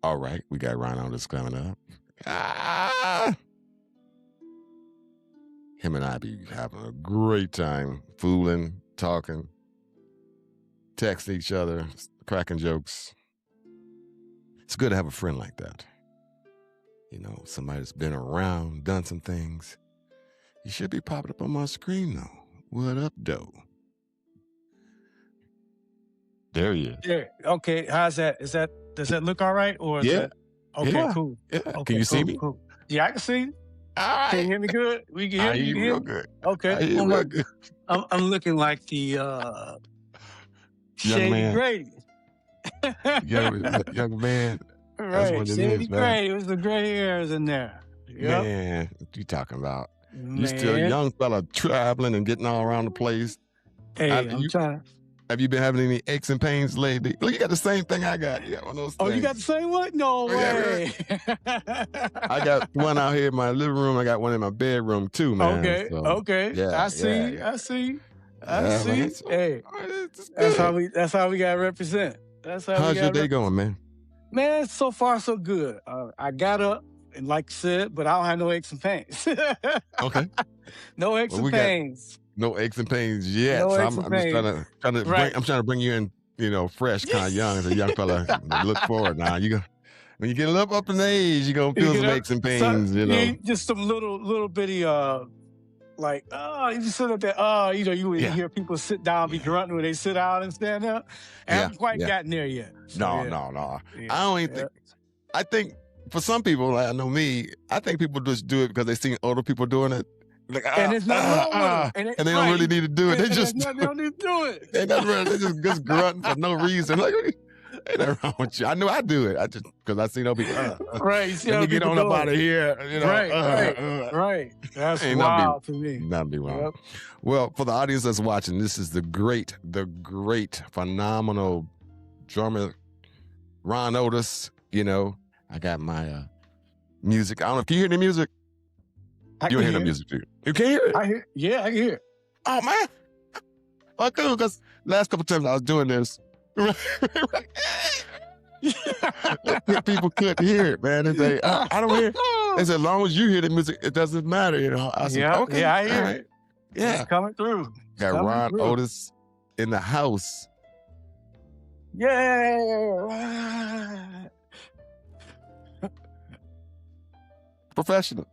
All right, we got Ron Otis coming up. Ah! Him and I be having a great time fooling, talking, texting each other, cracking jokes. It's good to have a friend like that. You know, somebody that's been around, done some things. You should be popping up on my screen though. What up, though? There he is. Yeah. Okay. How's that? Does that look all right? Or is Yeah, that okay, yeah, cool. yeah. Can Okay, you see cool, me? cool. Yeah, I can see you. All Can you right. hear me good? We can hear I hear you. you You hear real me? good. Okay. I hear you real good. I'm looking like the Young Shady man, Grady. young man. That's Right. what it Shady is, man. Grady with the gray hairs in there. Yep. Man, what you talking about? You still a Man. young fella traveling and getting all around the place. Hey, I'm trying. Have you been having any aches and pains lately? Look, you got the same thing I got. You got one of those Oh, things. you got the same one? No Oh, yeah, way. I got one out here in my living room. I got one in my bedroom too, man. Okay. So, Okay. yeah, I see. yeah. I see. I Yeah, man. see. So, Hey, it's that's how good. we gotta represent. That's how we How's your gotta day represent. going, man? Man, so far so good. I got up and like you said, but I don't have no aches and pains. Okay. No aches Well, and we got pains. no aches and pains yet. No So aches I'm and just pains. trying to Right. bring you in, fresh, kind of young as a young fella. Look forward now. When you get a little up in age, you're gonna You feel get some up, aches and so, pains, yeah, just some little bitty like, you just sit up there, you Yeah. hear people sit down, be Yeah. grunting when they sit down and stand up. I Yeah. haven't quite Yeah. gotten there yet. So, No. yeah. I don't even think. I think for some people, like I know me, I think people just do it because they seen older people doing it. Like, And there's nothing wrong with them. and they don't really need to do it. They just they don't need to do it. they just grunting for no reason. Like, ain't nothing wrong with you. I know I do it. I just because I seen other people. Right. You see Let how me get people on up do out of it. here. Right. That's Ain't wild to me. nothing be wrong. Yep. Well, for the audience that's watching, this is the great, phenomenal drummer, Ron Otis. I got my music. I don't know. Can you hear the music? I You can don't hear hear the it. music, do you? You can't hear it? I hear it. Oh, man. Oh, cool, because last couple times I was doing this, people couldn't hear it, man. They say, I don't hear it. They said, as long as you hear the music, it doesn't matter. I said, okay. I hear all right. it. Yeah. It's coming through. Got Coming Ron through. Otis in the house. Yeah. Professional.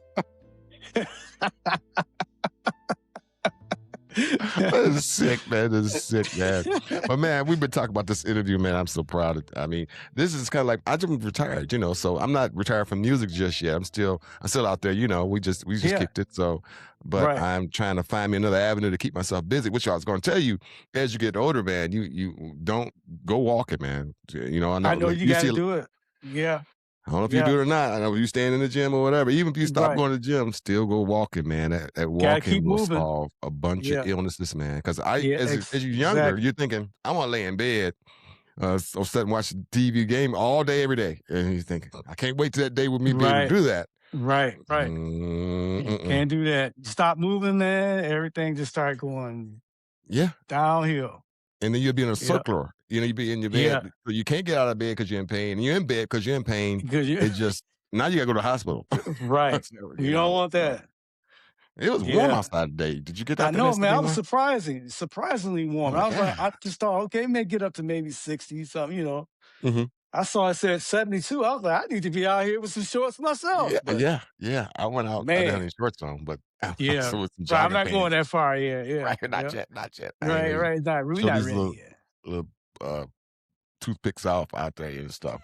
That is sick, man. That is sick, man. But man, we've been talking about this interview, man. I'm so proud of. I mean, this is kind of like I just retired, so I'm not retired from music just yet. I'm still out there, We just Yeah. kicked it. So, but Right. I'm trying to find me another avenue to keep myself busy. Which I was going to tell you, as you get older, man, you don't go walking, man. I know. I know like, you got see to do it. Yeah. I don't know if you do it or not. I know if you stand in the gym or whatever. Even if you stop Right. going to the gym, still go walking, man. That keep walking will moving. solve a bunch Yeah. of illnesses, man. Because Yeah, as you're younger, exactly. you're thinking, I want to lay in bed or sit and watch the TV game all day, every day. And you think, I can't wait till that day with me be able to Right. do that. Right. You can't do that. Stop moving, man. Everything just start going Yeah. downhill. And then you'll be in a Yeah. circular. You be in your bed. Yeah. So you can't get out of bed because you're in pain. And you're in bed because you're in pain. Because It's just, now you got to go to the hospital. right. So, You don't want that. It was warm Yeah. outside today. Did you get I that? know, man. I was surprisingly warm. Oh, I was like, yeah. I just thought, okay, it may get up to maybe 60 something, Mhm. I saw it said 72. I was like, I need to be out here with some shorts myself. But, Yeah. I went out. I didn't have man. any shorts on, but Yeah. so with some But I'm jogging not pants. going that far. Yeah. Right, not Yep. yet. I ain't ready. Right. Not really. So Not these ready yet. little toothpicks off out there and stuff,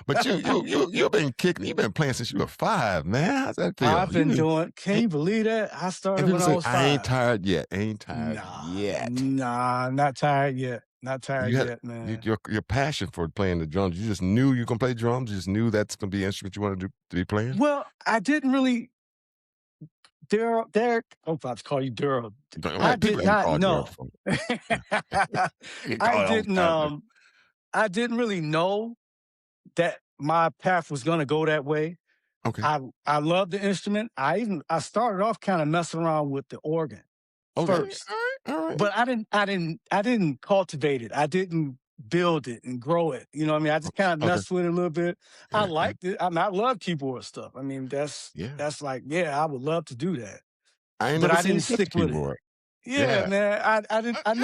But you've been kicking. You've been playing since you were 5, man. How's that feel? I've been doing. Can you believe that? I And started people when I say, was I ain't 5. tired yet. Ain't tired Nah, yet. not tired yet. Not tired You had yet, man. your passion for playing the drums. You just knew you can play drums. You just knew that's gonna be an instrument you wanted to be playing. Well, I didn't really. Derek, I'm about to call you Daryl. I did not know. I didn't really know that my path was going to go that way. Okay. I love the instrument. I started off kind of messing around with the organ Okay. first, All right. but I didn't cultivate it. I didn't build it and grow it. You know what I mean? I just kind of Okay. messed with it a little bit. I Yeah. Yeah. liked it. I mean, I love keyboard stuff. I mean, Yeah. that's like, yeah, I would love to do that. I ain't But never I seen you didn't touch a stick with it. keyboard. Yeah, Yeah. man.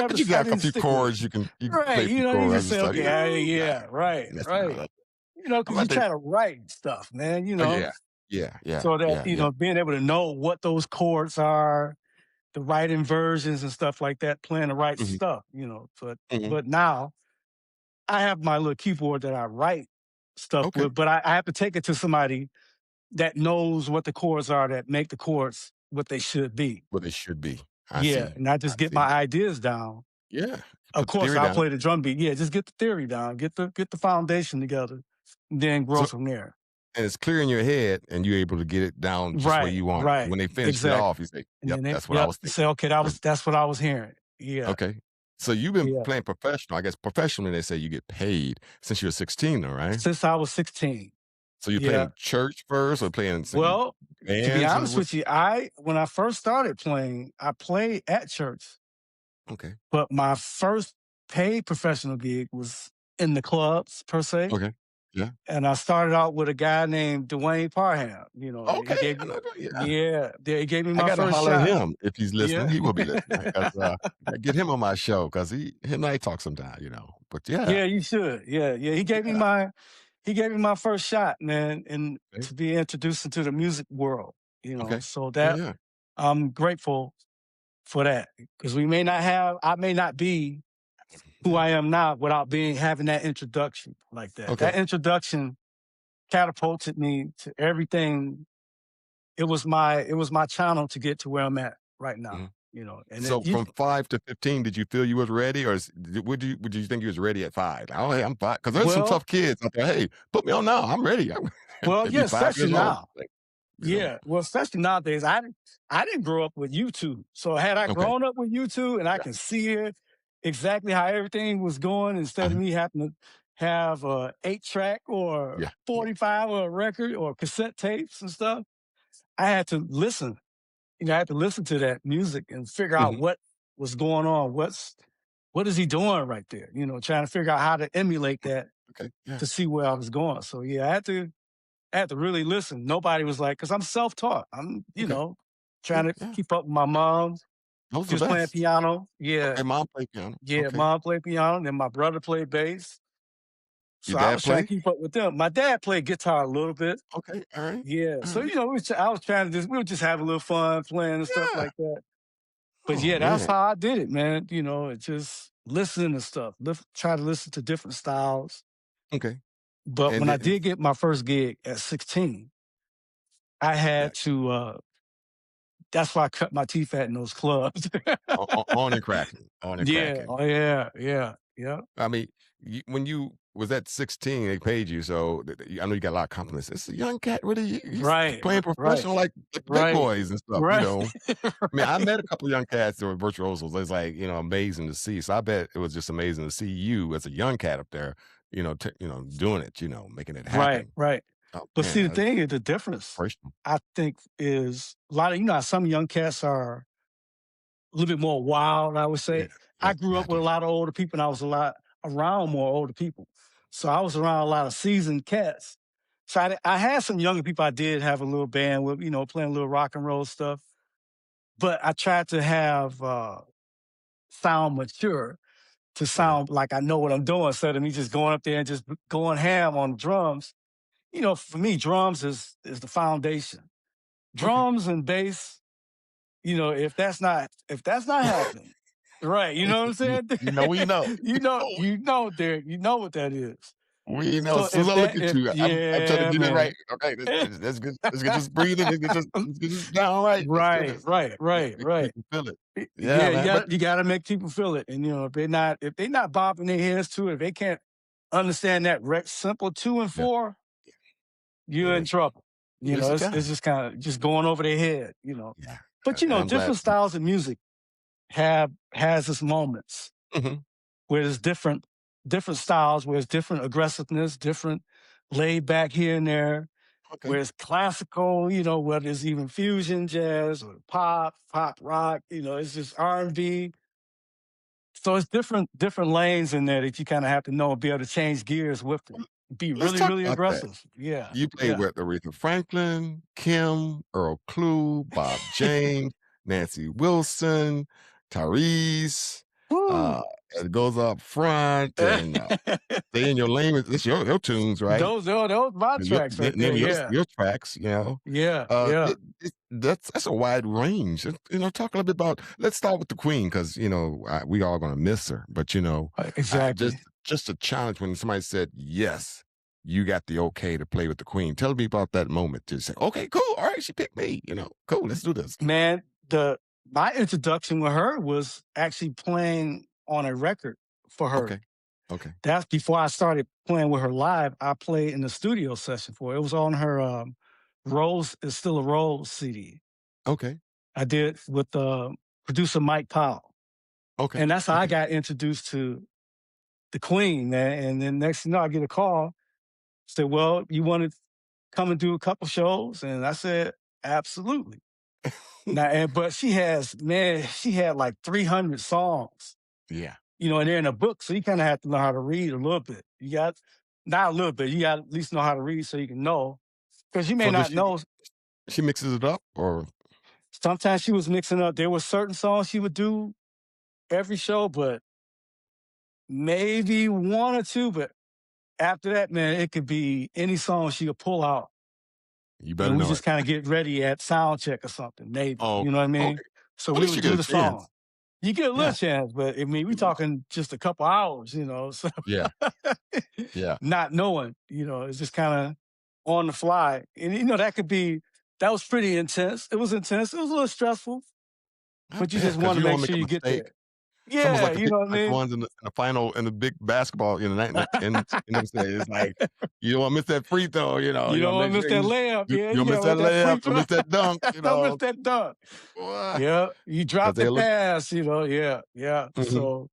But you I got a didn't few stick with it. chords you can play Right. a few You know, you chords. I was just just say, like, okay, nah, yeah, right, that's right. not. You know, I'm because you about to. try to write stuff, man, Oh yeah. Yeah. Yeah. so that, Yeah. Yeah. being able to know what those chords are, the right inversions and stuff like that, playing the right Hmm. stuff, Hmm. but now I have my little keyboard that I write stuff Okay. with, but I have to take it to somebody that knows what the chords are that make the chords what they should be. What they should be. I Yeah, see. and I I just get my see. ideas down. Yeah. Of Put the course, theory I'll down. play the drum beat. Yeah, just get the theory down, get the foundation together, then grow So from there. and it's clear in your head, and you're able to get it down just where Right, you want it. right, When they finish it off, exactly. you say, And "Yep, then they, that's what I yep, was you say, thinking." okay, that's what I was hearing. Yeah, Okay. So you've been yeah. playing professional. I guess professionally they say you get paid since you were 16 though, right? Since I was 16. So you're Yeah. playing church first or playing some Well, to be bands or honest what? with you, when I first started playing, I played at church, Okay. but my first paid professional gig was in the clubs per se. Okay. Yeah. And I started out with a guy named Dwayne Parham. He Okay. gave I me, know that, yeah. yeah, he gave me I my gotta first holler at shot. him if he's listening. Yeah. He will be listening because I gotta get him on my show because he and I talk sometime, But yeah, Yeah, you should. Yeah, yeah. yeah. He gave me my first shot, man, and Okay. to be introduced into the music world. Okay. So Yeah, that yeah. I'm grateful for that because I may not be who Yeah. I am now without having that introduction like that. Okay. That introduction catapulted me to everything. It was my channel to get to where I'm at right now. Mhm. And So from 5 to 15, did you feel you was ready, or would you think you was ready at 5? Like, "Oh, hey, I'm 5," 'cause there's some well, tough kids out there, "Hey, put me on now, I'm ready." They be yeah, 5 especially years old, now. like, you know? Yeah, well, especially nowadays. I didn't grow up with YouTube, so had I Okay. grown up with YouTube and I Yeah. can see it exactly how everything was going instead of Uh-huh. me having to have a 8 track or Yeah. Yeah. 45 or a record or cassette tapes and stuff. I had to listen. I had to listen to that music and figure out Mhm. what was going on. What is he doing right there? Trying to figure out how to emulate that Okay. Yeah. to see where I was going. So yeah, I had to really listen. Nobody was like, because I'm self-taught. I'm, Okay. trying Yeah. to Yeah. keep up with my mom. Those She are was the playing best. piano. Yeah, Okay, mom played piano. yeah. Okay. Mom played piano, and then my brother played bass. Your So I dad was trying to play? keep up with them. My dad played guitar a little bit. Okay. Alright. Yeah. So Alright. I was trying to we would just have a little fun playing and stuff Yeah. like that. But Oh, yeah, that's man. how I did it, man. It just listening to stuff. Try to listen to different styles. Okay. But And when I then did get my first gig at 16, I yeah, had to. That's why I cut my teeth at in those clubs. on and cracking, on and Yeah. cracking. Oh, yeah. Yeah. Yeah. I mean, when you was at 16, they paid you, so I know you got a lot of compliments. It's a young cat, really. He's Right. playing Right. professional like the big Right. boys and stuff. Right. I mean, I Right. met a couple of young cats that were virtuosos. It's like amazing to see. So I bet it was just amazing to see you as a young cat up there, doing it, making it Right. happen. Right. Oh But see, man, the that's thing is, the difference inspirational. I think is a lot of how some young cats are a little bit more wild. I would Yeah, say yeah, I grew up with imagine. a lot of older people, and I was a lot around more older people, so I was around a lot of seasoned cats. So I had some younger people. I did have a little band with, playing a little rock and roll stuff. But I tried to have sound mature to Okay. sound like I know what I'm doing instead of me just going up there and just going ham on drums. For me, drums is the foundation. Okay. Drums and bass, if that's not happening, right? You know what I'm You, saying? we know. Derek, you know what that is. We know. So As soon as I look at if you, I'm trying to yeah, get it right. man. Okay, let's get this breathing. Let's get this down right. Let's do Right, this. right, right, Make right. people feel it. Yeah, Yeah, man. But you gotta make people feel it. And if they're not bopping their heads to it, if they can't understand that simple two and yeah, four, you're yeah, in trouble. you miss a It's guy. just kind of just going over their head. Yeah, But and I'm glad. different styles of music has its moments Mhm. where there's different styles, where there's different aggressiveness, different laid back here and there, Okay. where it's classical, where there's even fusion jazz or pop rock, it's just R&B, So it's different lanes in there that you kind of have to know and be able to change gears with it. Be Let's really, talk really about that. aggressive. Yeah, You played yeah. with Aretha Franklin, Kim, Earl Klugh, Bob James, Nancy Wilson, Tyrese, Woo! uh, it goes up front and, Stay in Your Lane. It's your tunes, right? Those my Your tracks right there. name Yeah, your tracks, yeah, yeah. that's a wide range. Talk a little bit about let's start with the queen because, we all gonna miss her, but, I Exactly. just a challenge when somebody said, "Yes, you got the okay to play with the queen." Tell me about that moment to say, "Okay, cool. All right, she picked me, cool, let's do this." Man, the my introduction with her was actually playing on a record for her. Okay. Okay. That's before I started playing with her live. I played in the studio session for her. It was on her Rose is Still a Rose CD. Okay. I did with producer Mike Powell. Okay. And that's how I Okay. got introduced to the Queen, man. And then next thing you know, I get a call, said, "Well, you want to come and do a couple shows?" And I said, "Absolutely." Now, but she had like 300 songs, Yeah. and they're in a book. So you kind of have to know how to read a little bit. You got, not a little bit, you got to at least know how to read so you can know. Because you may So does not know. she mixes it up or Sometimes she was mixing up. There were certain songs she would do every show, but maybe one or two. But after that, man, it could be any song she could pull out. you better And we know just it? kind of get ready at sound check or something, maybe. Oh, You know what I okay. mean? So Well, at we least would you get do a the song. chance. You get a little Yeah. chance, but I mean, we talking just a couple hours. So Yeah. Yeah. not knowing, it's just kind of on the fly. And that was pretty intense. It was intense. It was a little stressful, I but you bet just because want to you don't make wanna make sure a you get mistake. there. It's almost Yeah, you know what I like the mean? ones in the final in the big basketball, and them say it's like, you don't wanna miss that free throw, You you don't wanna want make to miss sure that layup. Yeah, you you don't miss got that with that free layup, don't throw. miss that dunk, Don't miss that dunk. boy, Yeah, you 'cause dropped the they look pass. Yeah, yeah. mhm, So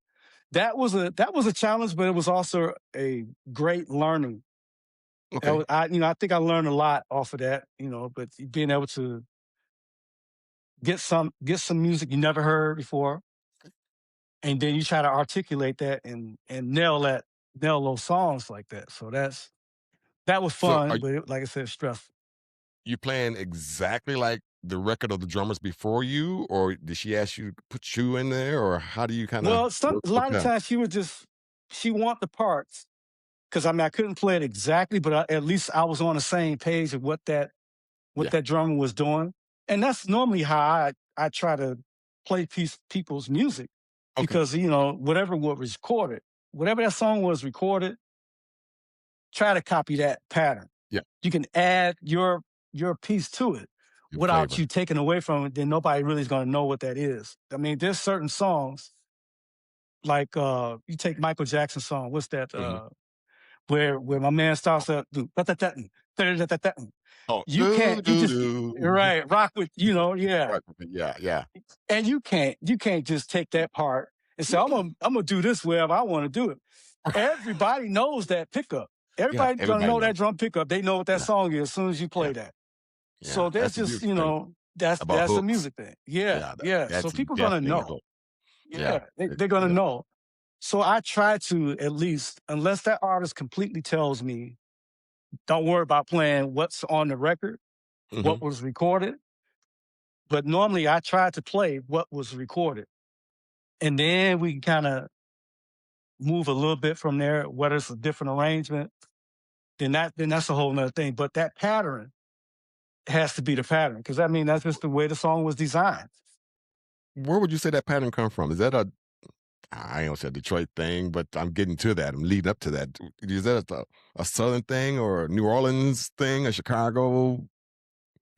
that was a challenge, but it was also a great learning. okay, I think I learned a lot off of that. But being able to get some music you never heard before, and then you try to articulate that and nail those songs like that. So that was so are fun, but like I said, stressful. you playing exactly like the record of the drummers before you, or did she ask you to put you in there, or how do you kinda Well, work a with lot of them? times she want the parts because I mean I couldn't play it exactly, but at least I was on the same page of what Yeah, that drummer was doing, and that's normally how I try to play people's music okay, because whatever that song was recorded, try to copy that pattern. yeah, You can add your piece to it your without flavor, you taking away from it. Then nobody really is going to know what that is. I mean, there's certain songs like you take Michael Jackson's song. What's that? mhm. Where my man starts to do Oh, you do, can't you do, just do. right rock with yeah, Right, yeah, yeah, and you can't just take that part and say I'm gonna do this wherever I want to do it. Everybody knows that pickup. yeah, Everybody's gonna everybody know that knows. drum pickup. They know what that Yeah, song is as soon as you yeah, play that. yeah, So there's that's the just beautiful thing that's about that's a hooks. music thing. Yeah, Yeah, yeah. So that's people gonna definitely a know. hook. Yeah, Yeah, they're gonna yeah, know. So I try to at least, unless that artist completely tells me, don't worry about playing what's on the record, what mhm. was recorded. But normally I try to play what was recorded. And then we can kind of move a little bit from there, whether it's a different arrangement, then that's a whole nother thing. But that pattern has to be the pattern. Cause I mean, that's just the way the song was designed. Where would you say that pattern come from? Is that I ain't gonna say a Detroit thing, but I'm getting to that. I'm leading up to that. Is that a Southern thing or a New Orleans thing, a Chicago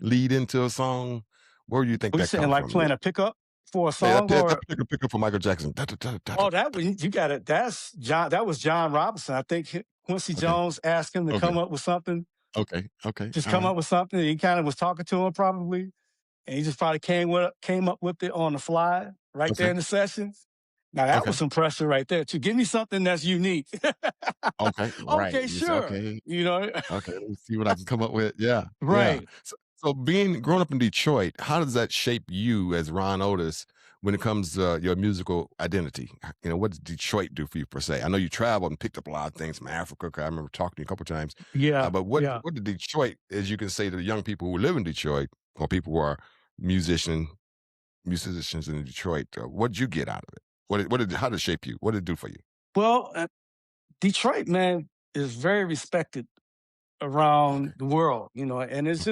lead into a song? Where do you think Were you that saying comes like from? playing a pickup for a Yeah, song that or particular pickup for Michael Jackson. Da, da, da, da, da, oh that da. was you got it. That's John that was John Robinson. I think Quincy Okay, Jones asked him to okay, come up with something, okay, okay. just All come right, up with something. And he kind of was talking to him probably. And he just probably came up with it on the fly right there okay, in the session. Now that was okay, some pressure right there too. Give me something that's unique. okay. Right. Okay, You say, sure. okay, You know, okay. Let me see what I can come up with. Yeah, yeah. right. So, being growing up in Detroit, how does that shape you as Ron Otis when it comes to your musical identity? What does Detroit do for you per se? I know you traveled and picked up a lot of things from Africa. 'Cause I remember talking to you a couple of times. Yeah, But what yeah. what did Detroit, as you can say to the young people who live in Detroit or people who are musician musicians in Detroit, what did you get out of it? How did it shape you? What did it do for you? Well, Detroit, man, is very respected Okay. around the world, and Mm,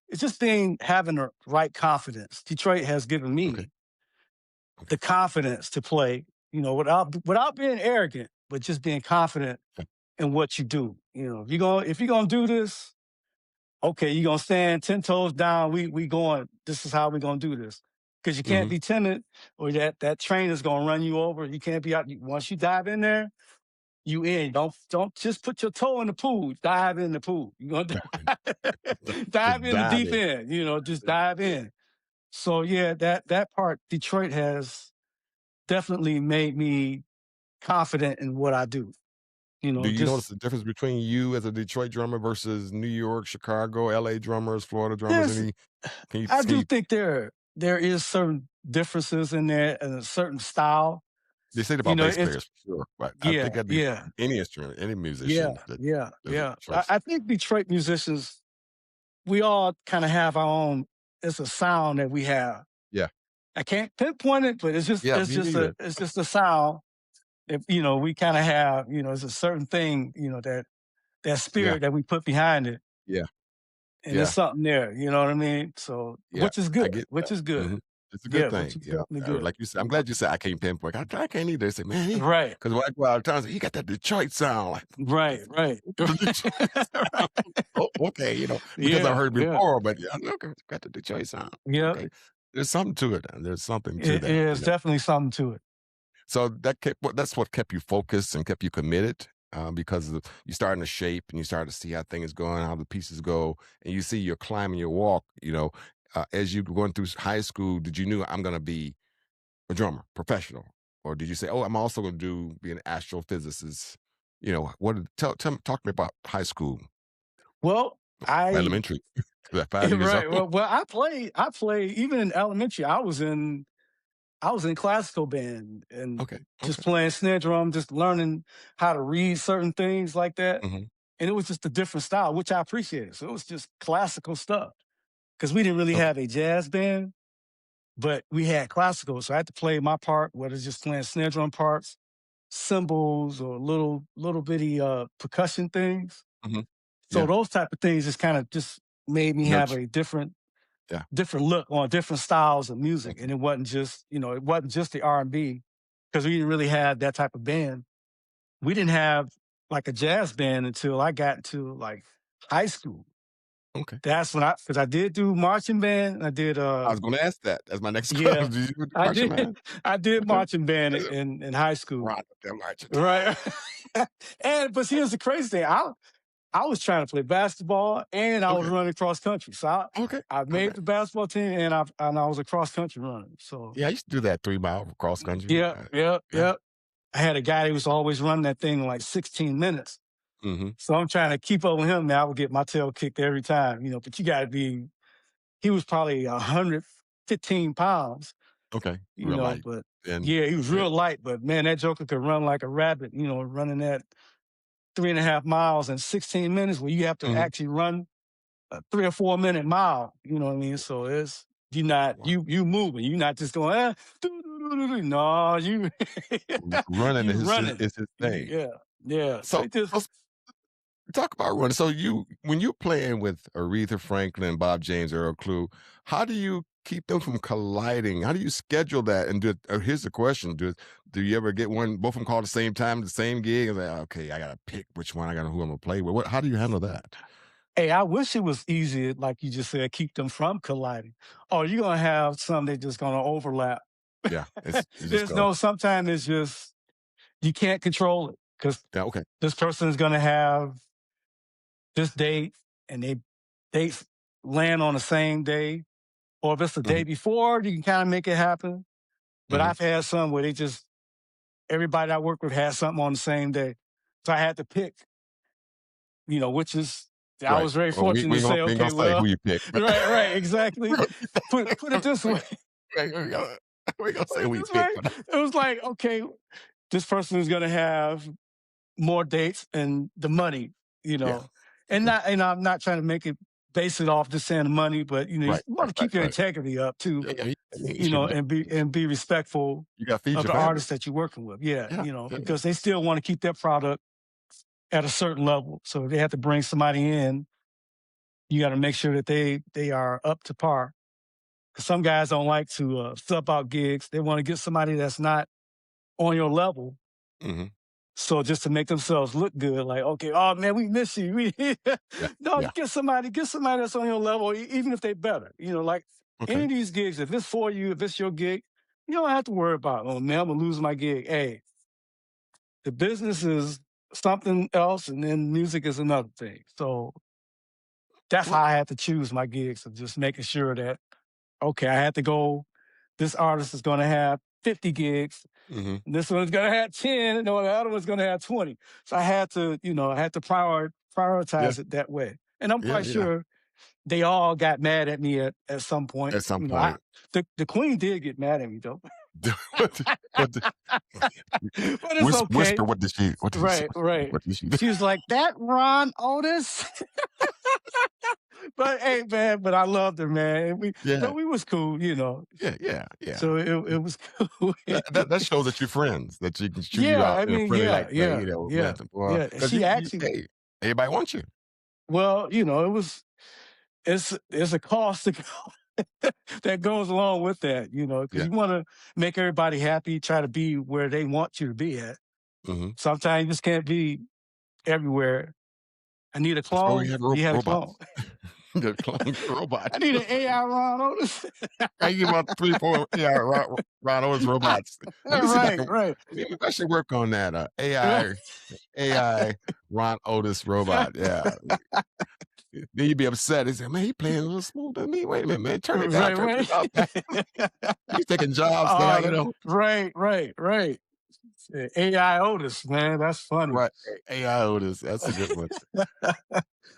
it's just being having the right confidence. Detroit has given okay. me Okay. the confidence to play, without being arrogant, but just being confident Yeah. in what you do. If you're gonna do this, okay, you're gonna stand 10 toes down. We going. This is how we're gonna do this. Because you can't Mhm. be timid, or that train is gonna run you over. You can't be out. Once you dive in there, you in. Don't just put your toe in the pool. Dive in the pool. You're gonna Okay. dive Just in the dive deep in. end. Just dive in. So yeah, that part, Detroit has definitely made me confident in what I do. Do you notice Just the difference between you as a Detroit drummer versus New York, Chicago, LA drummers, Florida drummers? there's Any can you I can do you think there is certain differences in there and a certain style. they say it about bass It's players for sure, but I yeah, think that'd be yeah, any instrument, any yeah, musician that yeah, there's a yeah. choice. I think Detroit musicians, we all kind of have our own. It's a sound that we have. Yeah. I can't pinpoint it, but Yeah, me neither. it's just a sound. If we kind of have, it's a certain thing, that Yeah, spirit that we put behind it, yeah, and there's yeah, something there. You know what I mean? So, yeah, which is I good, get which that. is good. Mhm. It's a good Yeah, which thing, is yeah, definitely good. like you said, I'm glad you said I can't pinpoint. I can't either. They say, "Man, he," Right, 'cause when I go out of town, say, "He got that Detroit sound," like, right, "That's right. the Detroit sound." Oh, okay, because I've Yeah, heard it yeah, before, but yeah, look, it's got the Detroit sound. yeah. Okay. There's something to it, and there's something to It that, is definitely something to it. So that's what kept you focused and kept you committed, because you starting to shape and you start to see how things going, how the pieces go, and you see you're climbing your walk. As you going through high school, did you knew I'm going to be a drummer, professional, or did you say, "Oh, I'm also going to be an astrophysicist"? Talk to me about high school, Well, I elementary, at 5 years right. old. Well, I played even in elementary. I was in classical band and Okay, just okay, playing snare drum, just learning how to read certain things like that. hmm And it was just a different style, which I appreciated. So it was just classical stuff because we didn't really okay, have a jazz band, but we had classical. So I had to play my part, whether it's just playing snare drum parts, cymbals, or little bitty percussion things. hmm So yeah, those type of things just kind of just made me have nurture, a yeah, different look on different styles of music, mhm, and it wasn't just the R&B because we didn't really have that type of band. We didn't have like a jazz band until I got into like high school. okay. That's when because I did do marching band. I did I was going to ask that as my next yeah, question. Did you do I marching did man? I did Okay. marching band in high school. Right up there marching. Right. But here's the crazy thing. I was trying to play basketball and I was Okay. running cross country. So Okay. I Okay. made the basketball team and I was a cross country runner. So Yeah, I used to do that 3 mile cross country. yeah, yeah, Yeah. yeah. I had a guy who was always running that thing in like 16 minutes. Mhm. So I'm trying to keep up with him now. I would get my tail kicked every time, but you gotta be he was probably 115 pounds, Okay. Real light. but And yeah, he was eh, real light, but man, that joker could run like a rabbit, running that 3.5 miles in 16 minutes where you have to mhm. actually run a 3 or 4 minute mile. You know what I mean? So it's you not Wow. you moving. You're not just going, doo, doo, doo, doo, doo." No, you Running you is his running. is his thing. Yeah, yeah. So So it just so talk about running. So when you're playing with Aretha Franklin, Bob James, Earl Clue, how do you keep them from colliding? How do you schedule that? And here's the question: Do you ever get both of them call at the same time, the same gig, and say, "Okay, I gotta pick which one I got, who I'm gonna play with"? How do you handle that? hey, I wish it was easy, like you just said, keep them from colliding. Oh, you're gonna have some they just gonna overlap. Yeah, it's just There's go. no sometimes it's just you can't control it because Yeah, okay. this person is gonna have this date and dates land on the same day. Or if it's the Mhm, day before, you can kind of make it happen. But mhm. I've had some where everybody I work with had something on the same day. So I had to pick, which is, I Right. was very Well, fortunate to say, we ain't gonna okay, say who well, you pick, but right, exactly. Put it this way. right, We gonna say we It's picked like, one. it was like, okay, this person is going to have more dates and the money, you Yeah. know, and Yeah. not, and I'm not trying to make it base it off just saying the money, but you Right. want Right. to Right. keep your Right. integrity up too, Yeah. Yeah. I mean, you you know, should. and be respectful You got to feed of your the family. artists that you're working with. Yeah, Yeah. Yeah. because they still want to keep their product at a certain level. So if they have to bring somebody in, you got to make sure that they are up to par. Because some guys don't like to sub out gigs. They want to get somebody that's not on your level. Hmm. So just to make themselves look good, like, okay, oh man, we miss you. Yeah. No, Yeah. get somebody that's on your level, even if they better. Like any Okay. of these gigs, if it's for you, if it's your gig, you don't have to worry about, oh man, I'm gonna lose my gig. Hey, the business is something else, and then music is another thing. So that's how What? I had to choose my gigs of just making sure that, okay, I had to go, this artist is gonna have 50 gigs. Hmm. And this one's gonna have 10, and the other one's gonna have 20. So I had to Yeah. prioritize it that way. And I'm Yeah. quite Yeah. sure they all got mad at me at some point. At some I point. the queen did get mad at me though. what? What? But it's okay. Whisper. What did she? What did she say? Right, right. What did she do? She was like, that Ron Otis. But hey, man, but I loved her, man. Yeah. But we was cool. Yeah. Yeah. Yeah. So it was cool. That shows that you're friends. That you can chew you Yeah, out I in a mean, friendly yeah, like way. yeah, yeah, Listen, yeah. And because she you actually, hey, everybody wants you. well, it's a cost to that goes along with that, because Yeah. you want to make everybody happy, try to be where they want you to be at. Hmm. Sometimes you just can't be everywhere. I need a That's why we clone. have You had a clone. robots. The clone robot. I need an AI Ron Otis. I give about 3, 4 AI Ron Otis robots. Let me see if I Right, can. right, Maybe I should work on that. right, AI Ron Otis robot. Yeah. Then you'd be upset. He said, "Man, he playing a little smoother than me. Wait a minute, man. Turn it down. right, Turn it right. up. He's taking jobs now. Right, right, right. AI Otis, man, that's funny. Right. AI Otis. That's a good one.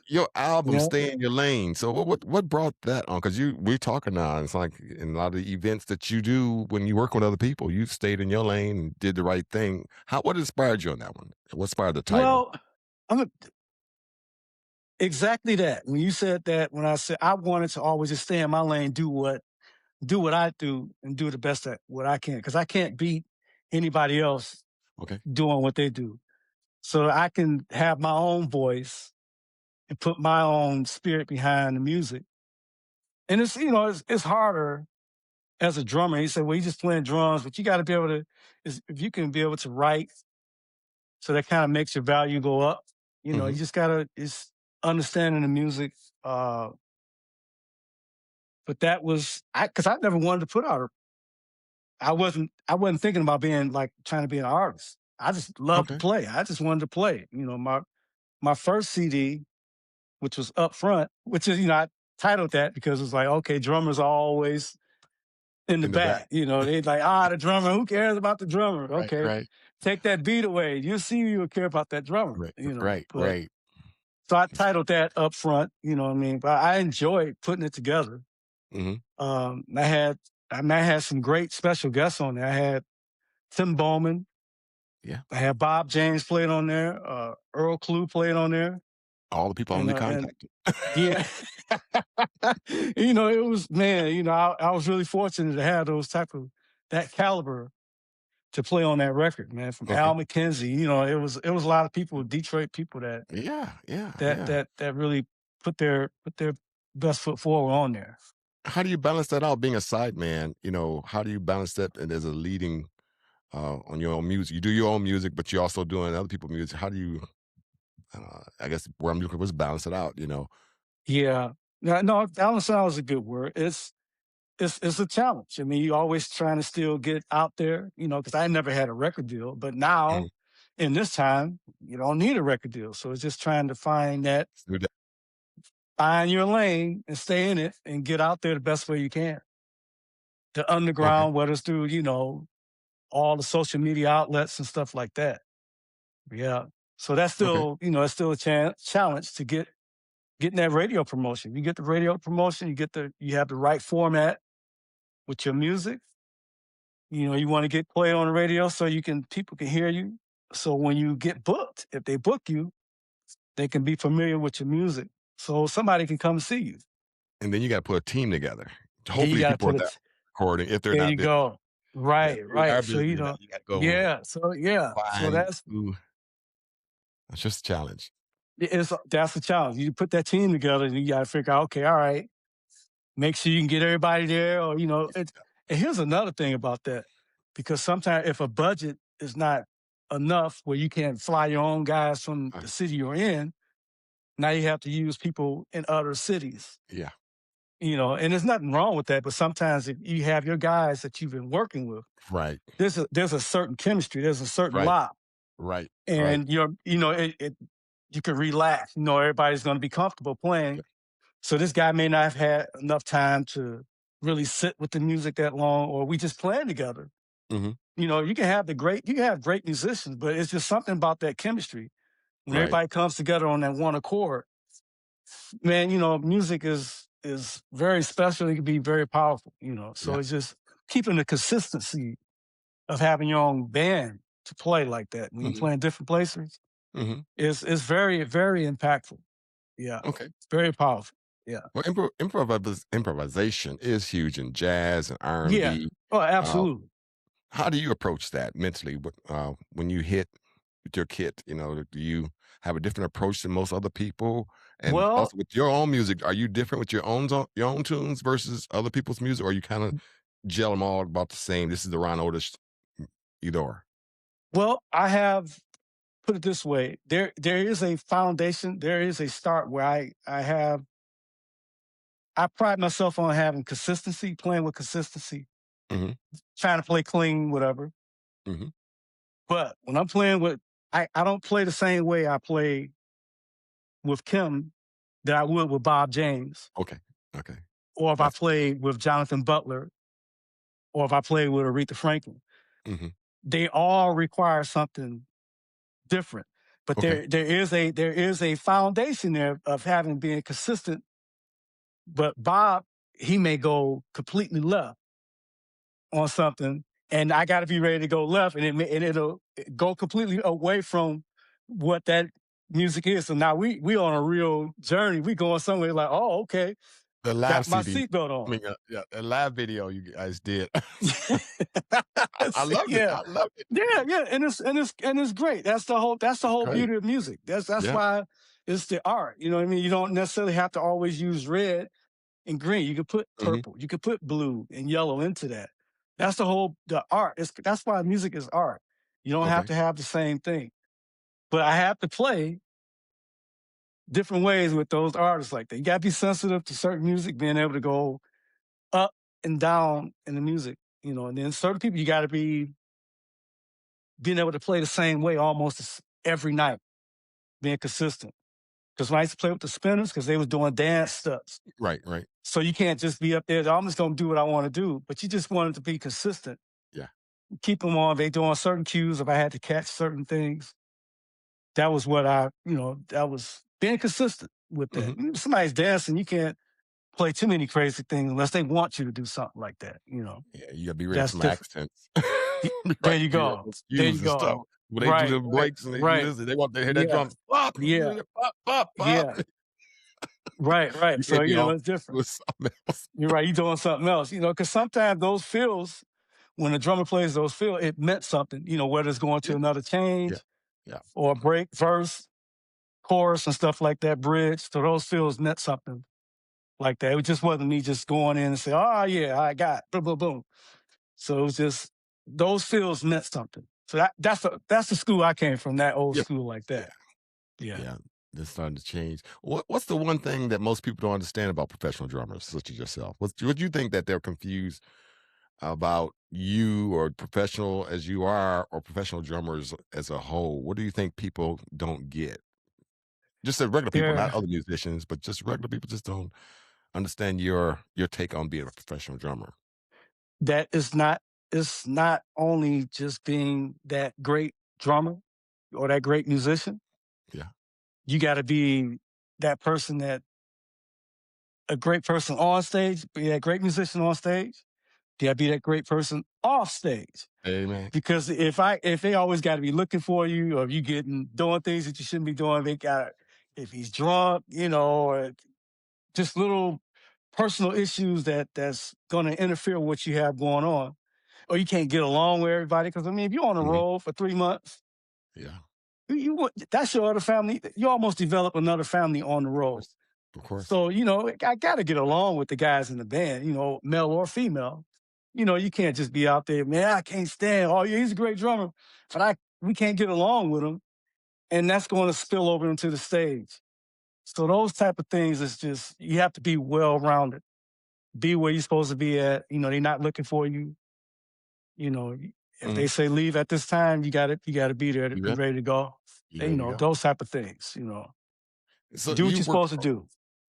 Your album, Yeah. Stay in Your Lane. So what brought that on? Because we're talking now. It's like in a lot of the events that you do when you work with other people, you stayed in your lane and did the right thing. What inspired you on that one? What inspired the title? Well, I'm a, exactly that. When you said that, when I said I wanted to always just stay in my lane, do what I do, and do the best at what I can, because I can't beat anybody else Okay. doing what they do. So I can have my own voice and put my own spirit behind the music. And it's harder as a drummer. He said, "Well, you're just playing drums, but you got to be able to, if you can be able to write, so that kind of makes your value go up. You Hmm. just gotta it's understanding the music. Uh, but that was because I never wanted to put out. I wasn't thinking about being like trying to be an artist. I just loved to Okay. play. I just wanted to play. My first CD, which was Up Front, which is I titled that because it's like, okay, drummers are always in the In the back. back. They like, the drummer. Who cares about the drummer? Right. Okay, Right. take that beat away. You'll see you'll care about that drummer. Right. Right. But Right. so I titled that Up Front. You know what I mean? But I enjoyed putting it together. Hmm. Um, I had I had some great special guests on there. I had Tim Bowman. Yeah. I had Bob James played on there. Earl Clue played on there, All the people I and only and contacted. yeah, it was, man. I was really fortunate to have those type of that caliber to play on that record, man. From Okay. Al McKenzie, it was a lot of people, Detroit people that Yeah. Yeah. that Yeah. that that really put their best foot forward on there. How do you balance that out being a sideman? How do you balance that and as a leading on your own music? You do your own music, but you're also doing other people's music. How do you I guess where I'm looking for is balance it out. Yeah. No, balance out is a good word. It's a challenge. I mean, you always trying to still get out there, because I never had a record deal, but now Mhm. in this time, you don't need a record deal. So it's just trying to find your lane and stay in it and get out there the best way you can. The Okay. underground, whether it's through, all the social media outlets and stuff like that. Yeah. So that's Okay. still, it's still a challenge to getting that radio promotion. You get the radio promotion, you have the right format with your music. You want to get played on the radio so people can hear you. So when you get booked, if they book you, they can be familiar with your music. So somebody can come see you. And then you got to put a team together. Yeah, you Hopefully, got to people are put that it. recording. If they're There not you busy, go. yeah, Right, we are right. So busy. Now you got to go yeah. So yeah. So find who. That's just a challenge. that's the challenge. You put that team together, and you got to figure out, okay, all right, make sure you can get everybody there, or And here's another thing about that, because sometimes if a budget is not enough where you can't fly your own guys from Uh, the city you're in, now you have to use people in other cities. yeah, And there's nothing wrong with that, but sometimes if you have your guys that you've been working with, right, there's a certain chemistry, there's a certain right, lot, right, right. and you can relax. Everybody's going to be comfortable playing. Yeah. So this guy may not have had enough time to really sit with the music that long, or we just playing together. Hmm. You can have great musicians, but it's just something about that chemistry. When Right. everybody comes together on that one accord, man, music is very special. It can be very powerful, So Yeah. it's just keeping the consistency of having your own band to play like that when you're Hmm. playing different places Hmm. is very, very impactful. Yeah. Okay. Very powerful. Yeah. Well, improvisation is huge in jazz and R and Yeah. B. Oh, Uh, absolutely. how do you approach that mentally? When you hit with your kit, do you have a different approach than most other people? And Well, also with your own music, are you different with your own tunes versus other people's music, or you kind of gel them all about the same? This is the Ron Otis, either or. I have put it this way. There is a foundation, there is a start where I pride myself on having consistency, playing with consistency, Hmm. trying to play clean, whatever. Hmm. But when I'm playing with I don't play the same way I play with Kim that I would with Bob James, Okay. Okay. or if I That's play with Jonathan Butler, or if I play with Aretha Franklin. hmm. They all require something different. But Okay. there is a foundation there of having being consistent. But Bob, he may go completely left on something, and I got to be ready to go left, and it'll go completely away from what that music is. So now we on a real journey. We going somewhere like, oh, okay, The live got my CD. seatbelt I on. mean, yeah, a live video you guys did. I loved it. Yeah. I loved it. Yeah, yeah, and it's great. That's the whole Great. beauty of music. That's Yeah. why it's the art. You know what I mean? You don't necessarily have to always use red and green. You could put Hmm. purple. You could put blue and yellow into that. That's the art. That's why music is art. You don't have Okay. to have the same thing. But I have to play different ways with those artists like that. You got to be sensitive to certain music, being able to go up and down in the music. And then certain people you got to be being able to play the same way almost every night, being consistent. Because when I used to play with the Spinners, because they was doing dance steps. Right. Right. So you can't just be up there, I'm just going to do what I want to do. But you just wanted to be consistent. Yeah. Keep them on. They doing certain cues if I had to catch certain things. That was that was being consistent with that. Hmm. Somebody's dancing, you can't play too many crazy things unless they want you to do something like that. Yeah. You gotta be ready That's for my different. accents. Y- Be There right. you Be go. those There cues you and stuff. go. When they do Right, the right, breaks and they do right. this, they want to hear that Yeah, drum. Pop, yeah, pop, pop, pop. yeah. Right, right. You So, may be off it's different. with something else. You're right. You're doing something else, because sometimes those fills, when the drummer plays those fills, it meant something, whether it's going to Yeah. another Yeah. change Yeah. or a break, verse, chorus, and stuff like that, bridge. So those fills meant something like that. It just wasn't me just going in and say, oh, yeah, I got boom, boom, boom. So it was just those fills meant something. So that's the school I came from, that old Yeah. school like Yeah. that. Yeah. Yeah. It's starting to change. What's the one thing that most people don't understand about professional drummers, such as yourself? What do you think that they're confused about you, or professional as you are, or professional drummers as a whole? What do you think people don't get? Just the regular people, not There, other musicians, but just regular people just don't understand your take on being a professional drummer. that is not, it's not only just being that great drummer or that great musician. Yeah. You got to be that person, that a great person on stage, be that great musician on stage, You gotta be that great person off stage. Amen. Because if they always got to be looking for you, or if you getting doing things that you shouldn't be doing, they got if he's drunk, or just little personal issues that's going to interfere with what you have going on, or you can't get along with everybody. Because I mean, if you're on the Mhm. road for 3 months, Yeah. that's your other family. You almost develop another family on the Of road. course. Of course. So, I got to get along with the guys in the band, male or female. You can't just be out there, man, I can't stand, oh, yeah, he's a great drummer, but we can't get along with him. And that's going to spill over into the stage. So those type of things is just, you have to be well-rounded, be where you're supposed to be at. They're not looking for you. You know, if they Mhm. say leave at this time, you gotta be there to You be bet. ready to go. You And, ready to go? those type of things, So do what you're supposed to do.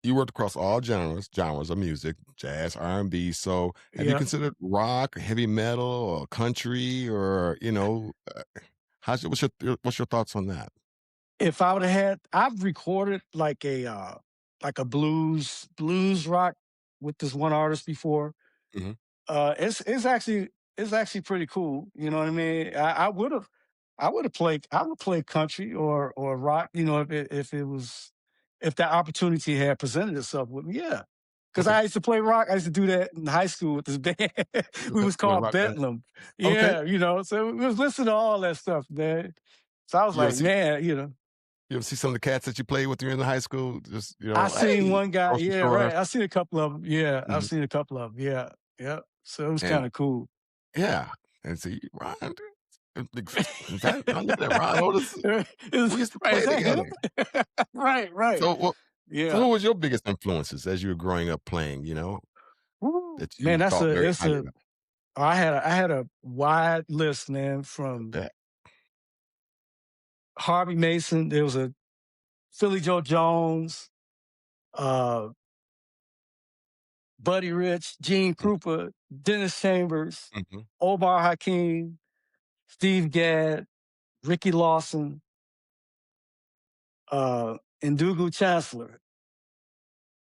you worked across all genres of music, jazz, R&B. So have you Yeah. considered rock, heavy metal, or country, or what's your thoughts on that? If I would have I've recorded like a blues rock with this one artist before. Mhm. It's actually pretty cool. You know what I mean? I would play country or rock. If that opportunity had presented itself with me. Yeah, because Okay. I used to play rock. I used to do that in high school with this band. We Okay. was You're a called rock band. Bedlam. Okay. Yeah, so we was listening to all that stuff, man. So I was You ever like, see man, you ever see some of the cats that you played with when you were in the high school? Just, I seen hey, one guy. grocery Yeah, store. right. I seen a couple of them. Yeah, I've Mhm. seen a couple of them. Yeah, yeah. So it was And kind of cool. yeah. And see, Ron, in fact, I'm looking at Ron Otis. We used to Right, is play that him? together. Right, right. So what so Yeah. who was your biggest influences as you were growing up playing, Woo. that Man, you that's thought a very it's highly a of? I had a wide list, man, I from bet. Harvey Mason. There was a Philly Joe Jones, uh, Buddy Rich, Gene Mm, Krupa, Dennis Chambers, mhm. Omar Hakeem, Steve Gadd, Ricky Lawson, Ndugu Chancellor,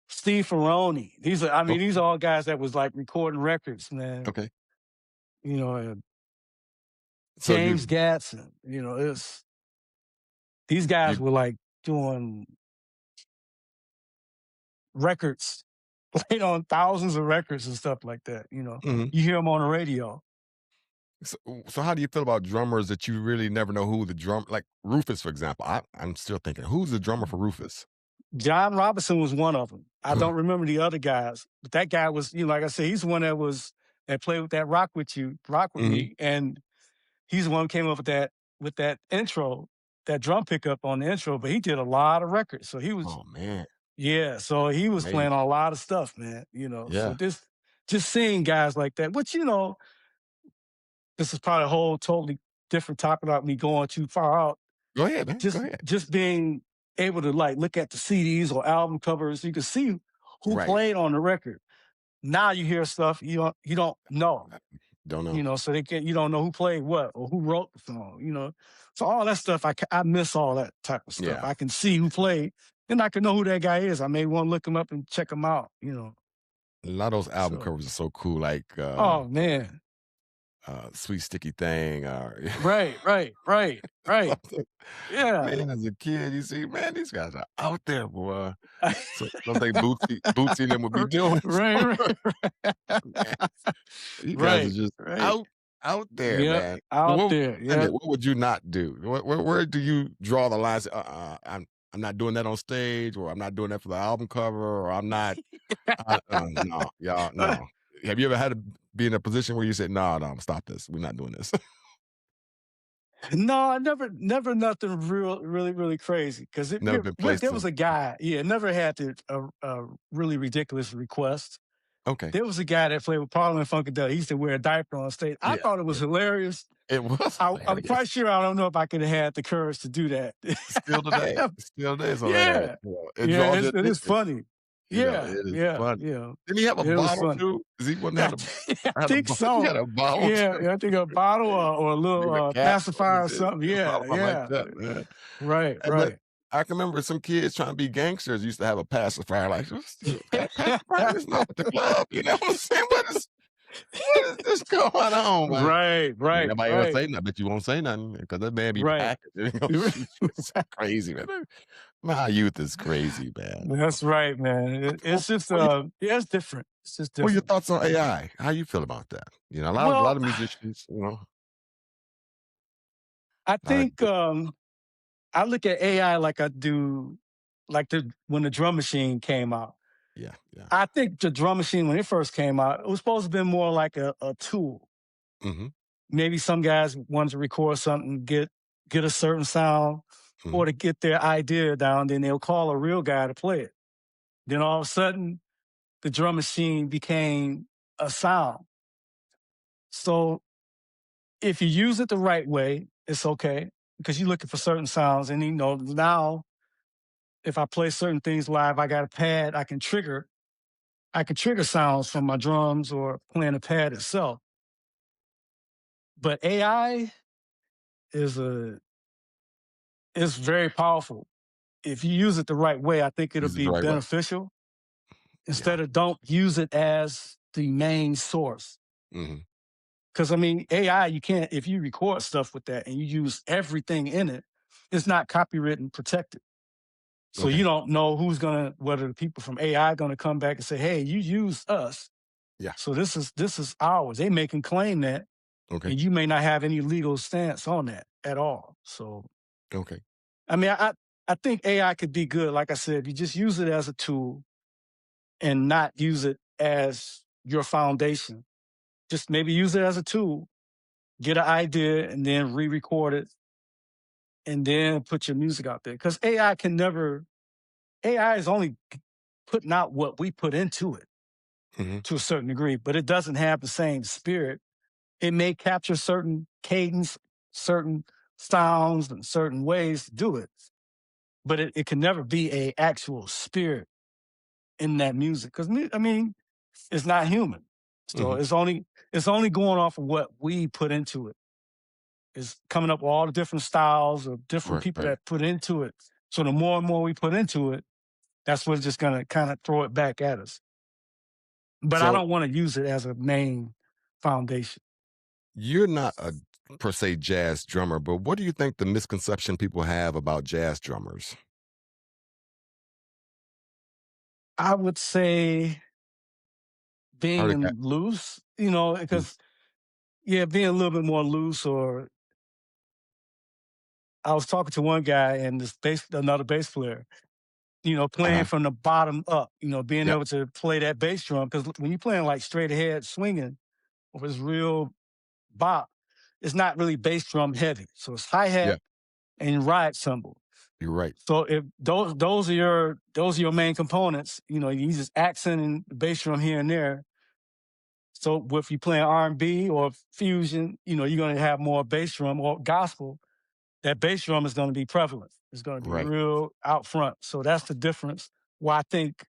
Steve Ferrone. These Okay, are all guys that was like recording records, man. okay. Uh, So James Gadson. These guys you were like doing records, played on thousands of records and stuff like that. mhm. You hear them on the radio. So how do you feel about drummers that you really never know who the drum like Rufus, for example? I'm still thinking, who's the drummer for Rufus? John Robinson was one of them. I don't remember the other guys, but that guy was, like I said, he's the one that played with that rock with Mhm. me, and he's the one who came up with that intro, that drum pickup on the intro. But he did a lot of records, so he was Oh, man. yeah, so he was Amazing. playing on a lot of stuff, man. So Yeah. this just seeing guys like that, which this is probably a whole totally different topic about me going too far out. Go ahead, man. Go Just ahead. just being able to like look at the CDs or album covers, you can see who Right. played on the record. Now you hear stuff you don't know, Don't know. so you don't know who played what or who wrote the song. So all that stuff, I miss all that type of stuff. Yeah. I can see who played, and I can know who that guy is. I may want to look him up and check him out. A lot of those album So, covers are so cool, like, oh man, Sweet Sticky Thing, or right, right, right, right, yeah. man, as a kid, you see, man, these guys are out there, boy. So something Bootsy and them would be doing. Right, Man, you guys are right, just right. out there, Yep, man. out What there. I Yep. mean, what would you not do? Where do you draw the lines? I'm not doing that on stage, or I'm not doing that for the album cover, or I'm not. No, y'all, no. Have you ever had to be in a position where you said, "No, no, stop this. We're not doing this." No, I never nothing really, really crazy. Because Never been placed there was in. a guy, yeah, never had a really ridiculous request. Okay, There was a guy that played with Parliament Funkadelic. He used to wear a diaper on stage. I yeah, thought it was yeah. hilarious. It was I'm hilarious. quite sure I don't know if I could have had the courage to do that. Still today, it's hilarious. Yeah, It yeah, draws your it is attention. funny. It Yeah, is yeah, fun. yeah. Didn't he have a It was bottle funny. too? Does he wouldn't I, have I had a think bo he had so. a bottle Yeah, too, yeah, I think a bottle or a little maybe a cap on pacifier or his head, something. Yeah, something like yeah. that, man. Right, And but right. I can remember some kids trying to be gangsters used to have a pacifier, like, "What's pacifier is not at the club," you know what I'm saying? What is What is this going on, man? Right, Ain't right, nobody ever right, say nothing, but you won't say nothing because that man be right. packed. He gonna shoot you. It's crazy, man. My youth is crazy, man. That's right, man. What It's just what yeah, it's different. It's just what are your different. thoughts on AI? How you feel about that? A lot Well, of musicians, I lot of think good I look at AI like I do like the when the drum machine came out. yeah, yeah. I think the drum machine when it first came out, it was supposed to be more like a tool. Mhm, Maybe some guys wanted to record something, get a certain sound, mhm. or to get their idea down, then they'll call a real guy to play it. Then all of a sudden, the drum machine became a sound. So if you use it the right way, it's okay because you're looking for certain sounds. And now if I play certain things live, I got a pad I can trigger sounds from my drums or playing a pad itself. But AI is a is very powerful. If you use it the right way, I think it'll Use it be the right way. beneficial. Yeah. Instead of don't use it as the main source. Mhm. Because I mean, AI, you can't if you record stuff with that and you use everything in it, it's not copywritten protected. So you Okay. don't know whether the people from AI gonna come back and say, hey, you used us. Yeah. So this is ours. They may can claim that, Okay. and you may not have any legal stance on that at all. So Okay. I mean, I think AI could be good. Like I said, you just use it as a tool and not use it as your foundation. Just maybe use it as a tool, get an idea, and then re-record it, and then put your music out there. Because AI is only putting out what we put into it Mhm. to a certain degree, but it doesn't have the same spirit. It may capture certain cadence, certain sounds, and certain ways to do it, but it can never be a actual spirit in that music. Because I mean, it's not human. So Mhm. it's only going off of what we put into it. It's coming up with all the different styles of different Right, people right. that put into it. So the more and more we put into it, that's what's just gonna kind of throw it back at us. But I So don't want to use it as a main foundation. you're not a per se jazz drummer, but what do you think the misconception people have about jazz drummers? I would say Are they being loose, loose? because yeah, being a little bit more loose. Or I was talking to one guy and another bass player, playing Uh-huh. from the bottom up, being Yep. able to play that bass drum. Because when you're playing like straight ahead swinging, or it's real bop, it's not really bass drum heavy. So it's hi Yeah. hat and ride cymbal. You're right. So if those are your main components, you just accenting the bass drum here and there. So if you playing R&B or fusion, you're going to have more bass drum or gospel. That bass drum is going to be prevalent. It's going to be Right. real out front. So that's the difference. Why I think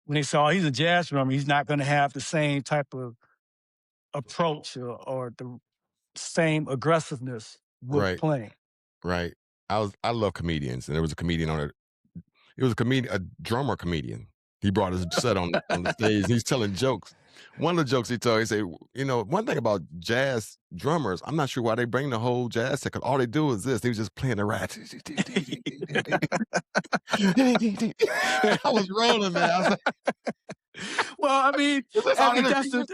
when they say, "Oh, he's a jazz drummer," he's not going to have the same type of approach or the same aggressiveness with Right. playing. Right. I love comedians, and there was a comedian on it. It was a drummer comedian. He brought his set on the stage. He's telling jokes. One of the jokes he told, he said, one thing about jazz drummers, I'm not sure why they bring the whole jazz set, 'cause all they do is this. He was just playing the rat. I was rolling, man. I was like, Well, I mean, "That's I all mean it that's the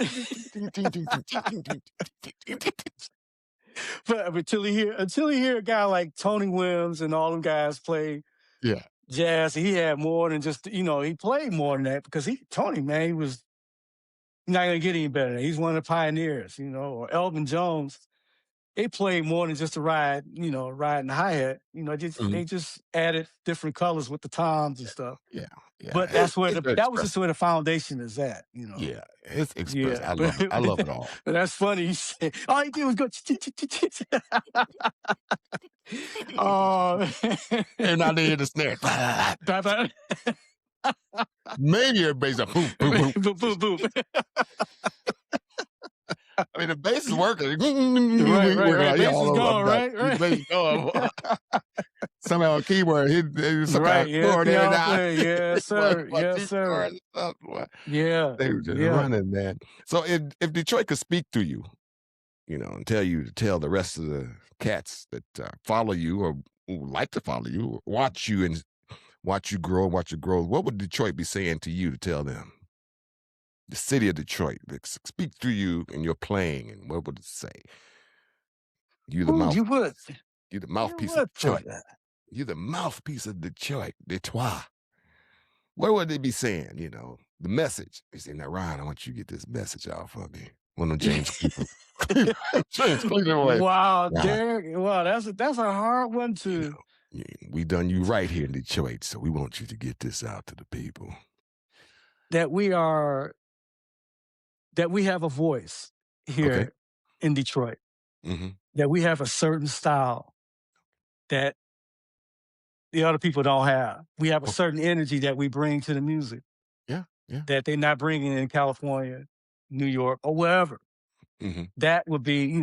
but until you hear a guy like Tony Williams and all them guys play Yeah, jazz, he had more than just he played more than that because Tony, man, he was not gonna get any better. He's one of the pioneers, or Elvin Jones. They played more than just a ride and hi hat. mhm, They just added different colors with the toms and stuff. yeah, yeah. But that's where It's very that was just expressive. where the foundation is at. Yeah, it's expressive. Yeah, I but love it. I love it all. but that's funny. You say all he did was go. Oh, And I did the snare. Maybe everybody's like, boom, boom, boom. boom, boom, boom. I mean, the bass is working. Right, right, Working right. out here Bass all is over. I'm gone, done. right, The right. bass is going. Somehow a keyboard hit some kind Right, of yeah, chord there piano now. player. Yes, sir. My Yes, G sir. chord and stuff, boy. Yeah, They were just yeah. running, man. So if Detroit could speak to you, and tell you to tell the rest of the cats that follow you or who like to follow you, or watch you and watch you grow, what would Detroit be saying to you to tell them? The city of Detroit, like, speak through you and your playing, and what would it say? You the Ooh, mouthpiece. You the you mouthpiece of would put Detroit. that. You the mouthpiece of Detroit. Detroit. What would they be saying? The message. They say, now, Ron, I want you to get this message out for me. One of James Cleveland. James Cleveland way. Wow, Ron, Derek. Wow, that's a hard one you to know, we done you right here in Detroit, so we want you to get this out to the people. that we are that we have a voice Okay. here in Detroit. Mm-hmm. That we have a certain style that the other people don't have. We have a Okay. certain energy that we bring to the music Yeah. Yeah. that they're not bringing in California, New York, or wherever. Mm-hmm. That would be,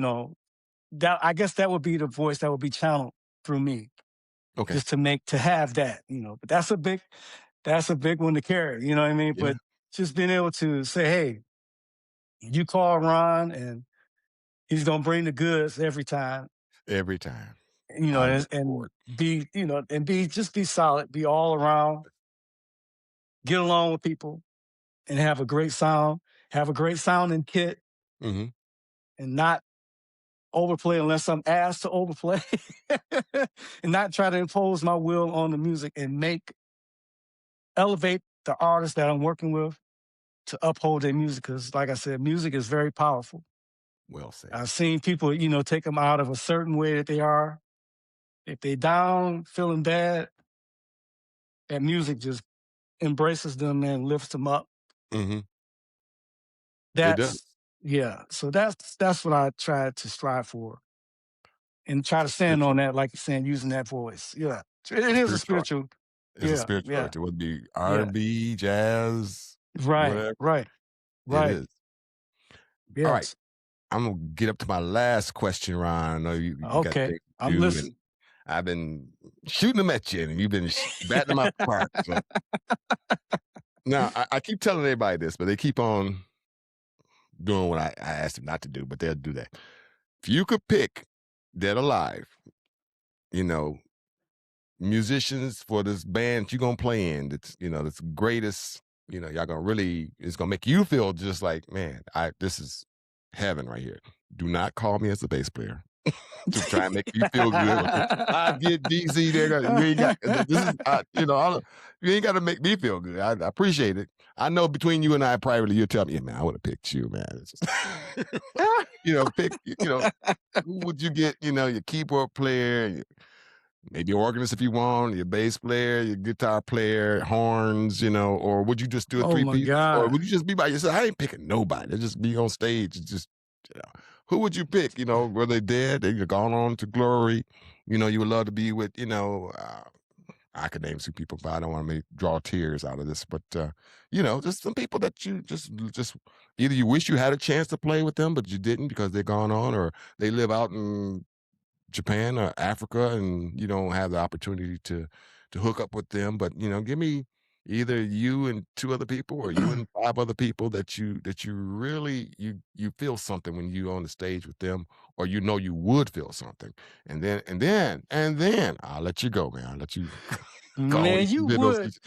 that I guess that would be the voice that would be channeled through me, Okay. just to have that, But that's a big one to carry. You know what I mean? Yeah. But just being able to say, hey, you call Ron and he's gonna bring the goods every time. Every time. You know, I and, look and forward. be, and be solid, be all around, get along with people, and have a great sound, have a great sounding kit, Mm-hmm. and not overplay unless I'm asked to overplay, and not try to impose my will on the music and elevate the artists that I'm working with to uphold their music. Because, like I said, music is very powerful. Well said. I've seen people, take them out of a certain way that they are. If they down, feeling bad, that music just embraces them and lifts them up. Mm-hmm. It does. That's yeah. So that's what I try to strive for and try to stand Spiritual. on that, like you're saying, using that voice. Yeah, it is a Spiritual. spiritual. It's a Yeah, spiritual yeah, art. It would be yeah. R&B, jazz, Right, whatever. right, It right. is. All right. Yes. I'm gonna get up to my last question, Ron. I know you got Okay, things I'm to do, and listening. I've been shooting them at you, and you've been batting them out the park. So now I keep telling everybody this, but they keep on doing what I asked them not to do, but they'll do that. If you could pick, dead or alive, you know, musicians for this band you're gonna play in, that's greatest, y'all gonna really, it's gonna make you feel just like, man, this is heaven right here. Do not call me as a bass player to try and make you feel good. I get DC there. You ain't got this is you ain't got to make me feel good. I appreciate it. I know between you and I privately, you'll tell me, yeah, man, I would have picked you, man. It's just, pick. Who would you get? Your keyboard player, maybe your organist if you want, your bass player, your guitar player, horns, or would you just do a Oh my three-piece? Or God. would you just be by yourself? I ain't picking nobody. Just be on stage. Just, who would you pick? Were they dead? They gone on to glory. You would love to be with, I could name some people, but I don't want to draw tears out of this. But, just some people that you just either you wish you had a chance to play with them, but you didn't because they're gone on, or they live out in Japan or Africa, and you don't have the opportunity to hook up with them. But give me either you and two other people, or you and five other people that you really you feel something when you on the stage with them, or you would feel something, and then I'll let you go, man. I'll let you go on Man, and do those.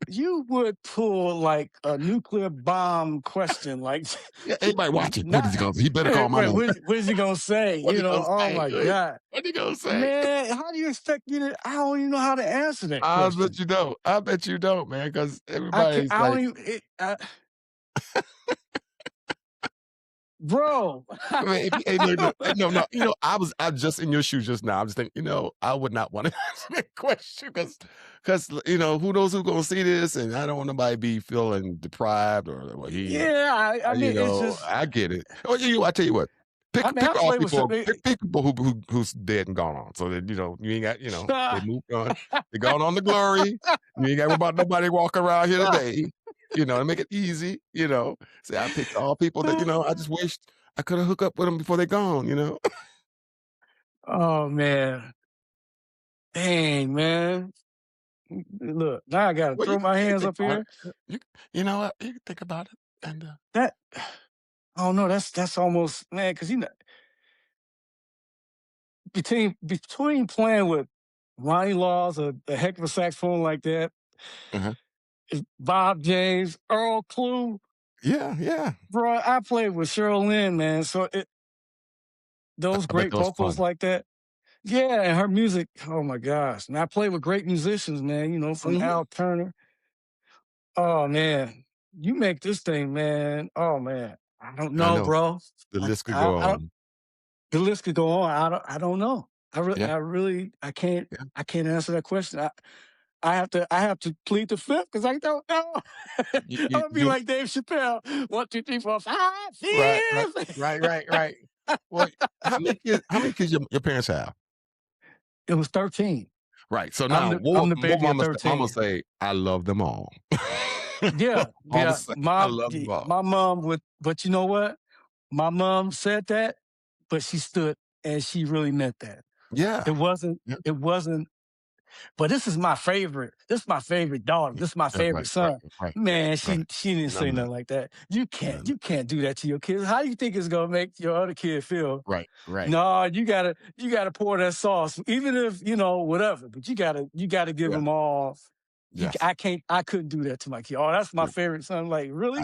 you would pull like a nuclear bomb question, like Yeah, everybody watching. What is not he gonna? He better call my right, name. what is he gonna say? What he gonna Oh say? my God. What he gonna say? Man, how do you expect me to I don't even know how to answer that I bet question. you don't. I bet you don't, man, because I can't everybody's I don't like, even bro. I mean, hey, look, no, I was just in your shoes just now. I'm just thinking, I would not want to answer that question because who knows who's gonna see this, and I don't want nobody be feeling deprived or well, Yeah, I mean it's just I get it. Oh, I tell you what, I mean I pick all play with some people, pick people who's dead and gone on, so that you ain't got they moved on, they gone on to glory. You ain't got to worry about nobody walking around here today. And make it easy. Say I picked all people that I just wished I could have hooked up with them before they're gone, you know? Oh man. Dang, man. Look, now I gotta Well, throw my you can hands think up about here. it. You know what? You can think about it. And That I don't know. That's almost man, because between playing with Ronnie Laws, a heck of a saxophone like that, uh-huh. Bob James, Earl Clue, Yeah, yeah. bro. I played with Cheryl Lynn, man. So those I bet great that was vocals fun. like that. Yeah, and her music, oh my gosh. And I played with great musicians, man, from Mhm. Al Turner. Oh man. You make this thing, man. Oh man. I don't I know, know. bro. The list could go I don't on. the list could go on. I don't know. Yeah, I can't yeah. answer that question. I have to plead the fifth because I don't know. You I'm you gonna be you like Dave Chappelle. 1, 2, 3, 4, 5, right, right, fifth. right. Well, how many kids your parents have? It was 13. Right. So I'm now the I'm the what baby of mama 13. say, I love them all. Yeah, Mama yeah. say, I love them all. My mom would, but you know what? My mom said that, but she stood and she really meant that. Yeah. It wasn't. Yeah. It wasn't. But this is my favorite. This is my favorite daughter. Yeah. This is my Yeah, favorite right. son. Yeah, Man, right. she didn't None say of that. nothing like that. You can't None. you can't do that to your kids. How do you think it's gonna make your other kid feel? Right. No, you gotta pour that sauce, even if whatever. But you gotta give Yeah. them all. Yes. I couldn't do that to my kid. Oh, that's my Yeah. favorite son. Like, I, really?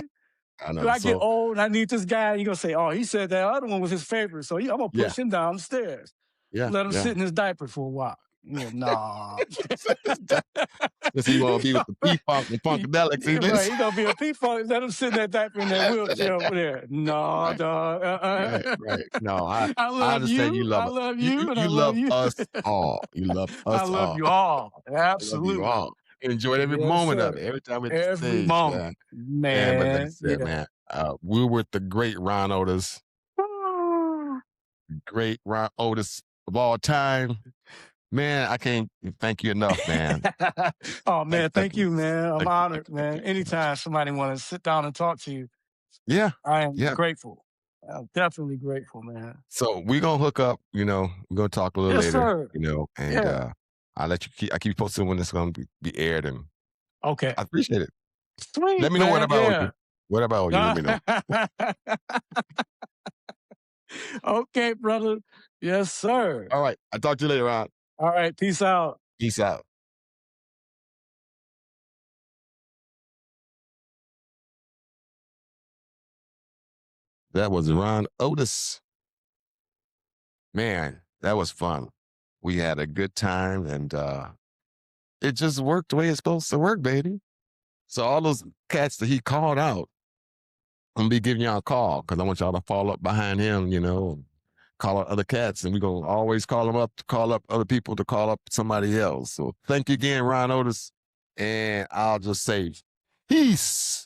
I When know. I get So old and I need this guy, you're gonna say, "Oh, he said that other one was his favorite." So I'm gonna yeah, push him down the stairs, let him yeah. sit in his diaper for a while. Yeah, nah. Since he want to be with the P-Funk and Funkadelics, he Right, listen. he gonna be a people. Let him sit in that diaper in that wheelchair over there. No, Right. dog. Right. No, I I I love understand you you. love I it. love You you you, and I you love love you. us all. You love I us love all. you all. I love you Absolutely. all. Enjoyed every Yes, moment of sir. it. Every time we're at the Every stage, moment, man. Man, but like I man. said, Yeah. man, we're with the great Ron Otis of all time. Man, I can't thank you enough, man. Oh Thank, man, thank thank you. you, man. I'm Thank honored, you. Thank man. you so much. Anytime somebody want to sit down and talk to you, Yeah. I am Yeah. grateful. I'm definitely grateful, man. So we're gonna hook up, we're gonna talk a little Yes, later, sir. and Yeah. I'll let you I keep you posted when it's gonna be aired, and Okay. I appreciate it. Let Sweet, me know man. whatever I owe you. Yeah. Whatever I owe you, let me know. Okay, brother. Yes, sir. All right. I'll talk to you later on. All right. Peace out. Peace out. That was Ron Otis. Man, that was fun. We had a good time, and it just worked the way it's supposed to work, baby. So all those cats that he called out, I'm gonna be giving y'all a call because I want y'all to follow up behind him, call out other cats, and we're gonna always call them up to call up other people to call up somebody else. So thank you again, Ron Otis. And I'll just say, peace.